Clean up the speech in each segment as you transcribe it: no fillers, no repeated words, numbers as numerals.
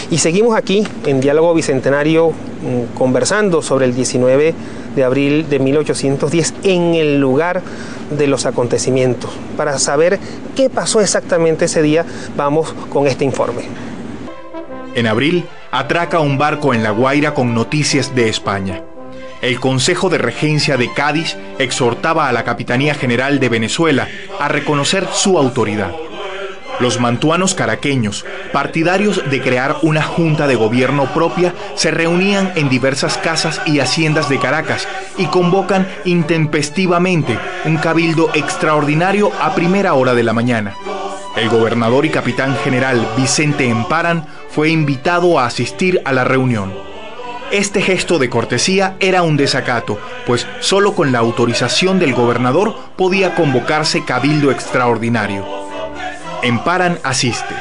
Y seguimos aquí en Diálogo Bicentenario conversando sobre el 19 de abril de 1810 en el lugar de los acontecimientos. Para saber qué pasó exactamente ese día, vamos con este informe. En abril, atraca un barco en La Guaira con noticias de España. El Consejo de Regencia de Cádiz exhortaba a la Capitanía General de Venezuela a reconocer su autoridad. Los mantuanos caraqueños, partidarios de crear una junta de gobierno propia, se reunían en diversas casas y haciendas de Caracas y convocan intempestivamente un cabildo extraordinario a primera hora de la mañana. El gobernador y capitán general Vicente Emparan fue invitado a asistir a la reunión. Este gesto de cortesía era un desacato, pues solo con la autorización del gobernador podía convocarse cabildo extraordinario. Emparan asiste.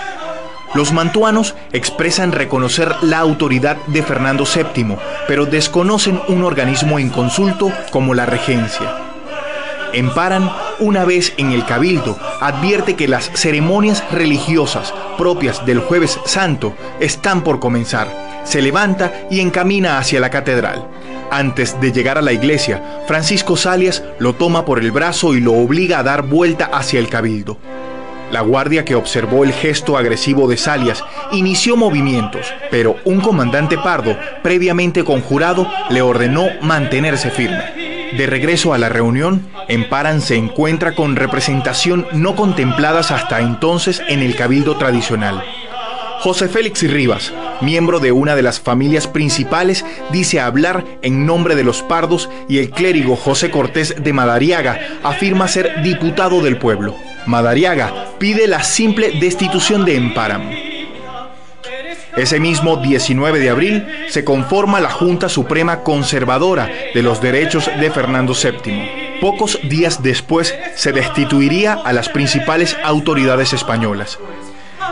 Los mantuanos expresan reconocer la autoridad de Fernando VII, pero desconocen un organismo inconsulto como la regencia. Emparan, una vez en el cabildo, advierte que las ceremonias religiosas propias del Jueves Santo están por comenzar. Se levanta y encamina hacia la catedral. Antes de llegar a la iglesia, Francisco Zalias lo toma por el brazo y lo obliga a dar vuelta hacia el cabildo. La guardia, que observó el gesto agresivo de Zalias, inició movimientos, pero un comandante Pardo, previamente conjurado, le ordenó mantenerse firme. De regreso a la reunión, Emparan se encuentra con representación no contempladas hasta entonces en el cabildo tradicional. José Félix Rivas, miembro de una de las familias principales, dice hablar en nombre de los pardos, y el clérigo José Cortés de Madariaga afirma ser diputado del pueblo. Madariaga pide la simple destitución de Emparan. Ese mismo 19 de abril se conforma la Junta Suprema Conservadora de los Derechos de Fernando VII. Pocos días después se destituiría a las principales autoridades españolas.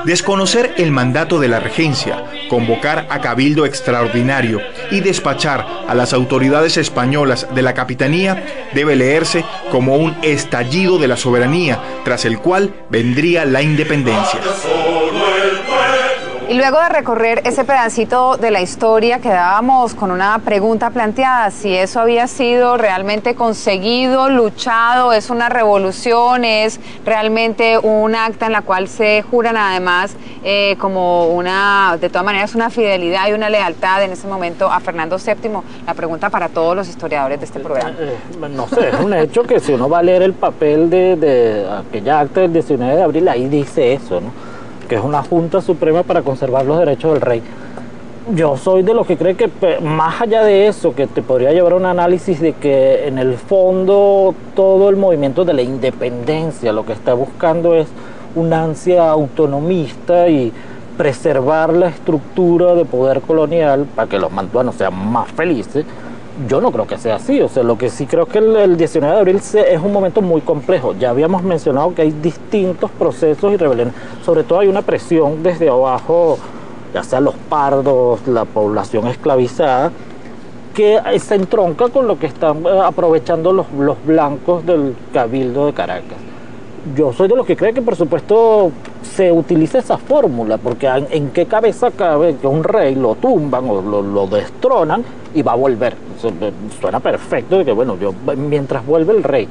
Desconocer el mandato de la regencia, convocar a cabildo extraordinario y despachar a las autoridades españolas de la capitanía debe leerse como un estallido de la soberanía, tras el cual vendría la independencia. Y luego de recorrer ese pedacito de la historia, quedábamos con una pregunta planteada: si eso había sido realmente conseguido, luchado, es una revolución, es realmente un acta en la cual se juran además como una, de todas maneras, una fidelidad y una lealtad en ese momento a Fernando VII. La pregunta para todos los historiadores de este programa. No sé, es un hecho que si uno va a leer el papel de aquella acta del 19 de abril, ahí dice eso, ¿no? Que es una Junta Suprema para conservar los derechos del rey. Yo soy de los que cree que más allá de eso, que te podría llevar a un análisis de que en el fondo todo el movimiento de la independencia lo que está buscando es una ansia autonomista y preservar la estructura de poder colonial para que los mantuanos sean más felices. Yo no creo que sea así. O sea, lo que sí creo que el 19 de abril es un momento muy complejo. Ya habíamos mencionado que hay distintos procesos y rebeliones. Sobre todo hay una presión desde abajo, ya sea los pardos, la población esclavizada, que se entronca con lo que están aprovechando los blancos del Cabildo de Caracas. Yo soy de los que cree que, por supuesto, se utiliza esa fórmula, porque ¿en qué cabeza cabe que un rey lo tumban o lo destronan y va a volver? Suena perfecto de que, bueno, mientras vuelve el rey.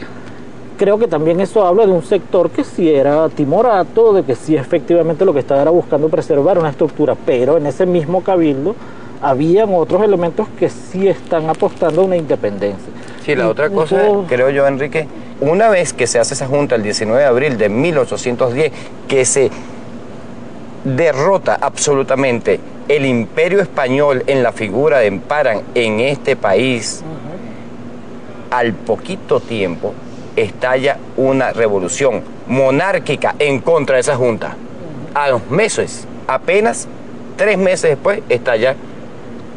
Creo que también eso habla de un sector que sí era timorato, de que sí efectivamente lo que estaba era buscando preservar una estructura, pero en ese mismo cabildo habían otros elementos que sí están apostando a una independencia. Sí, la otra cosa, creo yo, Enrique, una vez que se hace esa junta el 19 de abril de 1810, que se derrota absolutamente el imperio español en la figura de Emparan en este país, al poquito tiempo estalla una revolución monárquica en contra de esa junta. A los meses, apenas 3 meses después, estalla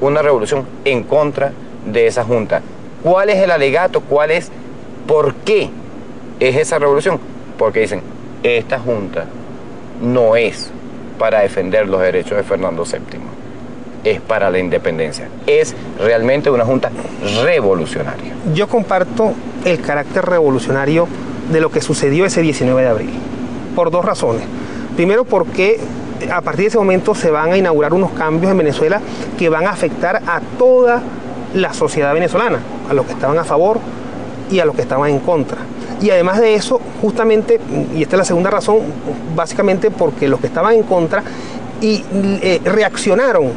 una revolución en contra de esa junta. ¿Cuál es el alegato? ¿Por qué es esa revolución? Porque dicen, esta junta no es para defender los derechos de Fernando VII, es para la independencia. Es realmente una junta revolucionaria. Yo comparto el carácter revolucionario de lo que sucedió ese 19 de abril, por 2 razones. Primero, porque a partir de ese momento se van a inaugurar unos cambios en Venezuela que van a afectar a toda la sociedad venezolana, a los que estaban a favor y a los que estaban en contra. Y además de eso, justamente, y esta es la segunda razón, básicamente porque los que estaban en contra reaccionaron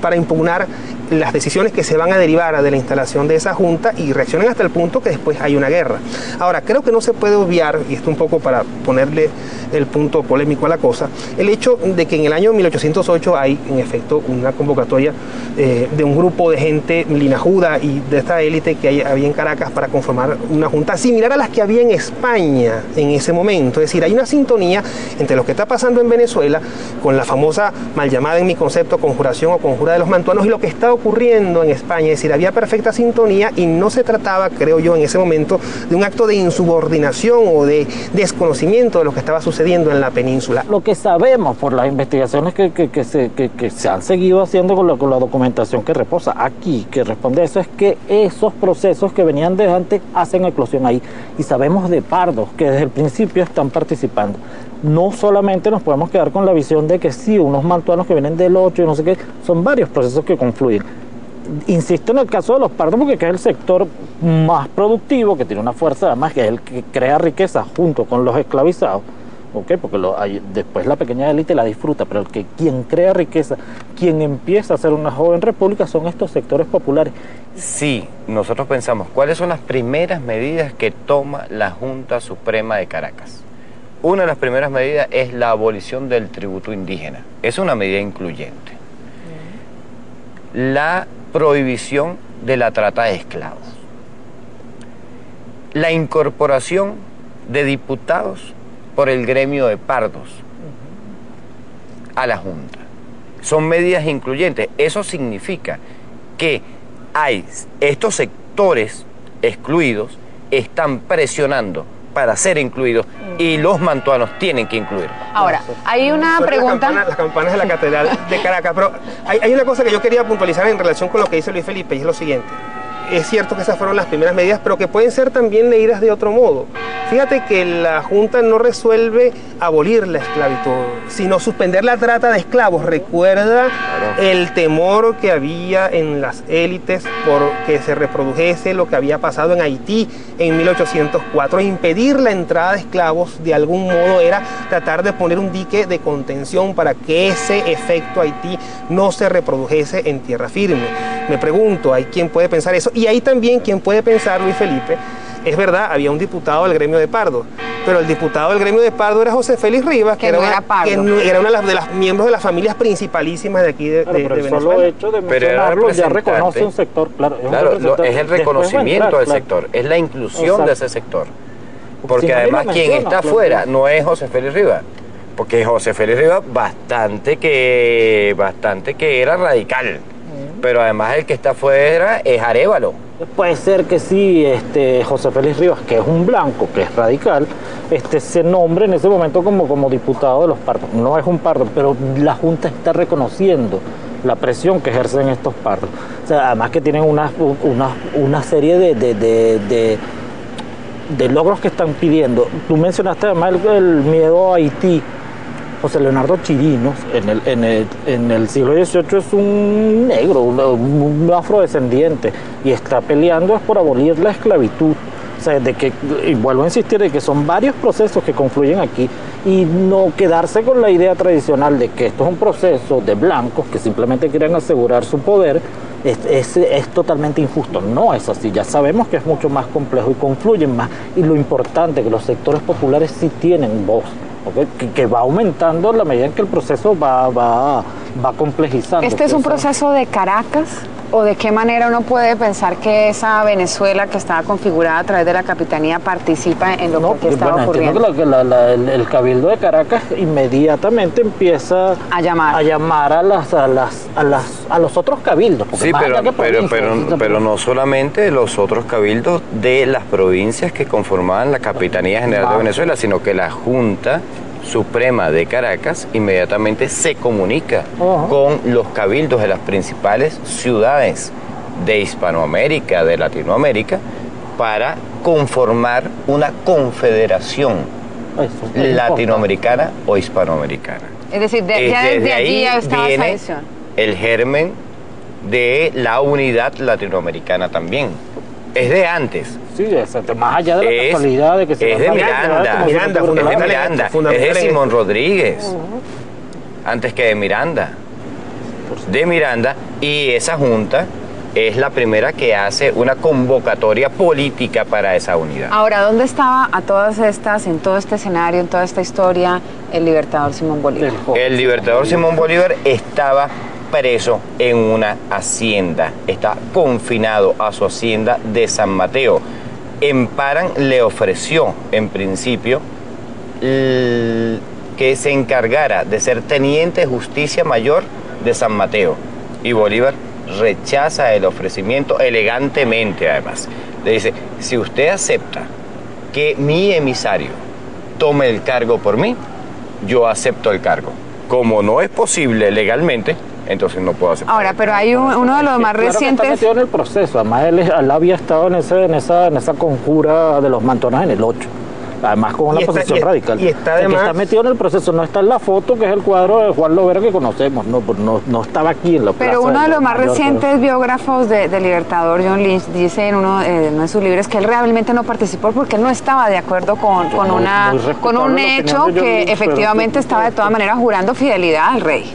para impugnar las decisiones que se van a derivar de la instalación de esa junta y reaccionan hasta el punto que después hay una guerra. Ahora, creo que no se puede obviar, y esto un poco para ponerle el punto polémico a la cosa, el hecho de que en el año 1808 hay en efecto una convocatoria de un grupo de gente linajuda y de esta élite que había en Caracas para conformar una junta similar a las que había en España en ese momento. Es decir, hay una sintonía entre lo que está pasando en Venezuela con la famosa mal llamada en mi concepto conjuración o conjura de los mantuanos y lo que está ocurriendo en España. Es decir, había perfecta sintonía y no se trataba, creo yo, en ese momento de un acto de insubordinación o de desconocimiento de lo que estaba sucediendo en la península. Lo que sabemos por las investigaciones que se han seguido haciendo con la documentación que reposa aquí, que responde a eso, es que esos procesos que venían de antes hacen eclosión ahí. Y sabemos de pardos que desde el principio están participando. No solamente nos podemos quedar con la visión de que sí, unos mantuanos que vienen del 8 y no sé qué, son varios procesos que confluyen. Insisto en el caso de los pardos porque es el sector más productivo, que tiene una fuerza además, que es el que crea riqueza junto con los esclavizados, ¿okay? Porque después la pequeña élite la disfruta, pero quien crea riqueza, quien empieza a ser una joven república son estos sectores populares. Sí, nosotros pensamos, ¿cuáles son las primeras medidas que toma la Junta Suprema de Caracas? Una de las primeras medidas es la abolición del tributo indígena. Es una medida incluyente. La prohibición de la trata de esclavos. La incorporación de diputados por el gremio de pardos a la Junta. Son medidas incluyentes. Eso significa que estos sectores excluidos están presionando para ser incluidos y los mantuanos tienen que incluir. Ahora, hay una pregunta... Las campanas de la Catedral de Caracas, pero hay una cosa que yo quería puntualizar en relación con lo que dice Luis Felipe, y es lo siguiente. Es cierto que esas fueron las primeras medidas, pero que pueden ser también leídas de otro modo. Fíjate que la Junta no resuelve abolir la esclavitud, sino suspender la trata de esclavos. Recuerda el temor que había en las élites por que se reprodujese lo que había pasado en Haití en 1804. Impedir la entrada de esclavos de algún modo era tratar de poner un dique de contención para que ese efecto Haití no se reprodujese en tierra firme. Me pregunto, ¿hay quien puede pensar eso? Y hay también quien puede pensar, Luis Felipe, es verdad, había un diputado del gremio de Pardo, pero el diputado del gremio de Pardo era José Félix Rivas, que era una de las miembros de las familias principalísimas de aquí de Venezuela. Solo hecho de mencionarlo ya reconoce un sector, claro. Es el reconocimiento del sector, es la inclusión de ese sector. Porque además quien está afuera no es José Félix Rivas, porque José Félix Rivas bastante que era radical. Pero además el que está afuera es Arévalo. Puede ser que sí, José Félix Rivas, que es un blanco, que es radical, se nombre en ese momento como diputado de los pardos. No es un pardo, pero la Junta está reconociendo la presión que ejercen estos pardos. O sea, además que tienen una serie de logros que están pidiendo. Tú mencionaste además el miedo a Haití. José Leonardo Chirinos, en el siglo XVIII es un negro, un afrodescendiente, y está peleando por abolir la esclavitud. O sea, y vuelvo a insistir, de que son varios procesos que confluyen aquí, y no quedarse con la idea tradicional de que esto es un proceso de blancos que simplemente quieren asegurar su poder, es totalmente injusto. No es así, ya sabemos que es mucho más complejo y confluyen más, y lo importante es que los sectores populares sí tienen voz. Okay, que va aumentando a la medida en que el proceso va complejizando. ¿Este es un proceso de Caracas? ¿O de qué manera uno puede pensar que esa Venezuela que estaba configurada a través de la Capitanía participa en lo que está ocurriendo? Entiendo que el Cabildo de Caracas inmediatamente empieza a llamar a los otros cabildos. Sí, pero no solamente los otros cabildos de las provincias que conformaban la Capitanía General de Venezuela, sino que la Junta Suprema de Caracas inmediatamente se comunica con los cabildos de las principales ciudades de Hispanoamérica, de Latinoamérica, para conformar una confederación latinoamericana o hispanoamericana. Es decir, ya desde allí ya estaba esa visión. El germen de la unidad latinoamericana también. Es de antes. Sí, exacto. Más allá de la casualidad de que se es de Miranda, es de Simón Rodríguez, antes que de Miranda. De Miranda, y esa junta es la primera que hace una convocatoria política para esa unidad. Ahora, ¿dónde estaba a todas estas, en todo este escenario, en toda esta historia, el libertador Simón Bolívar? El libertador Simón Bolívar estaba preso en una hacienda, está confinado a su hacienda de San Mateo. Emparan le ofreció, en principio, que se encargara de ser teniente de justicia mayor de San Mateo. Y Bolívar rechaza el ofrecimiento elegantemente, además. Le dice, si usted acepta que mi emisario tome el cargo por mí, yo acepto el cargo. Como no es posible legalmente, entonces no puedo aceptar. Ahora, pero hay uno de los más recientes... Está metido en el proceso. Además, él había estado en esa conjura de los mantones en el 8. Además, con una posición radical. Y está además... está metido en el proceso. No está en la foto, que es el cuadro de Juan Lovera que conocemos. No estaba aquí en la plaza. Pero uno de los más Mayor, biógrafos biógrafos del libertador, John Lynch, dice en uno de sus libros que él realmente no participó porque él no estaba de acuerdo con un hecho que efectivamente estaba de todas maneras jurando fidelidad al rey.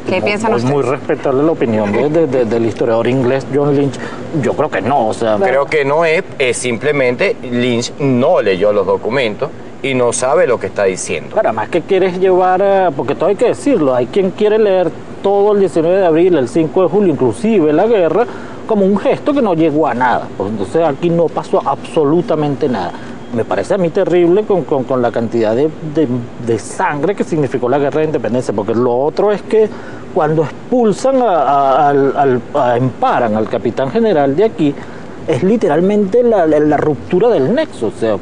¿Qué piensan ustedes? Muy respetable la opinión del historiador inglés John Lynch. Yo creo que no, o sea... Creo que no es simplemente Lynch no leyó los documentos y no sabe lo que está diciendo. Pero además que quieres llevar, porque todo hay que decirlo, hay quien quiere leer todo el 19 de abril, el 5 de julio, inclusive la guerra, como un gesto que no llegó a nada. Pues entonces aquí no pasó absolutamente nada. Me parece a mí terrible con la cantidad de sangre que significó la guerra de independencia, porque lo otro es que cuando expulsan emparan al capitán general de aquí, es literalmente la ruptura del nexo. O sea,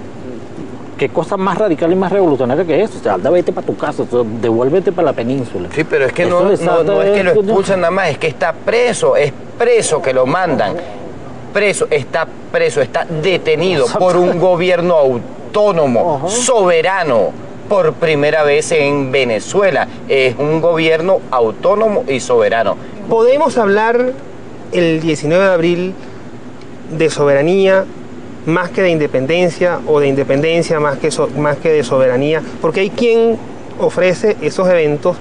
qué cosa más radical y más revolucionaria que eso. O sea, anda, vete para tu casa, o sea, devuélvete para la península. Sí, pero es que no es que lo expulsan nada más, es que está preso, es preso que lo mandan. Está detenido por un gobierno autónomo, soberano, por primera vez en Venezuela. Es un gobierno autónomo y soberano. Podemos hablar el 19 de abril de soberanía más que de independencia, o de independencia más que de soberanía, porque hay quien ofrece esos eventos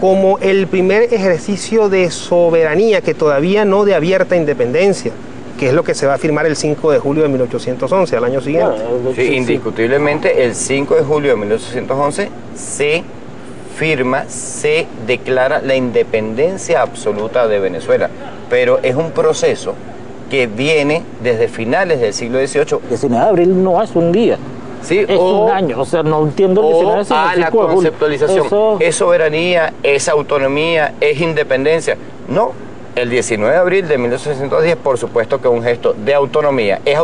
como el primer ejercicio de soberanía, que todavía no de abierta independencia, que es lo que se va a firmar el 5 de julio de 1811, al año siguiente. Sí, indiscutiblemente, el 5 de julio de 1811 se firma, se declara la independencia absoluta de Venezuela, pero es un proceso que viene desde finales del siglo XVIII. El 19 de abril no es un día. Sí, es un año, o sea, no entiendo el 19 de abril. La conceptualización, es soberanía, es autonomía, es independencia. No, el 19 de abril de 1810, por supuesto que es un gesto de autonomía, es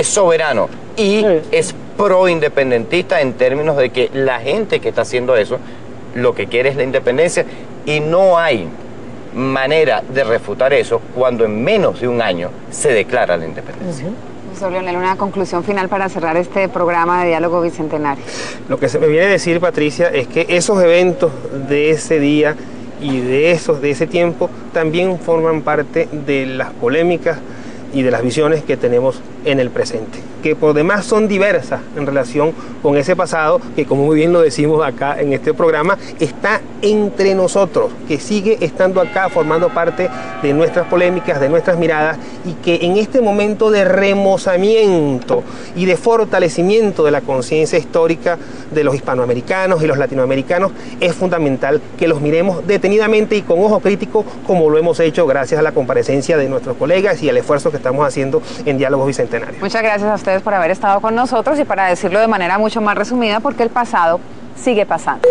soberano y es pro-independentista en términos de que la gente que está haciendo eso, lo que quiere es la independencia, y no hay manera de refutar eso cuando en menos de un año se declara la independencia. Profesor Leonel, una conclusión final para cerrar este programa de Diálogo Bicentenario. Lo que se me viene a decir, Patricia, es que esos eventos de ese día y de ese tiempo también forman parte de las polémicas y de las visiones que tenemos en el presente, que por demás son diversas en relación con ese pasado que, como muy bien lo decimos acá en este programa, está entre nosotros, que sigue estando acá formando parte de nuestras polémicas, de nuestras miradas, y que en este momento de remozamiento y de fortalecimiento de la conciencia histórica de los hispanoamericanos y los latinoamericanos es fundamental que los miremos detenidamente y con ojo crítico, como lo hemos hecho gracias a la comparecencia de nuestros colegas y al esfuerzo que estamos haciendo en Diálogos Bicentenarios. Muchas gracias a ustedes por haber estado con nosotros, y para decirlo de manera mucho más resumida, porque el pasado sigue pasando.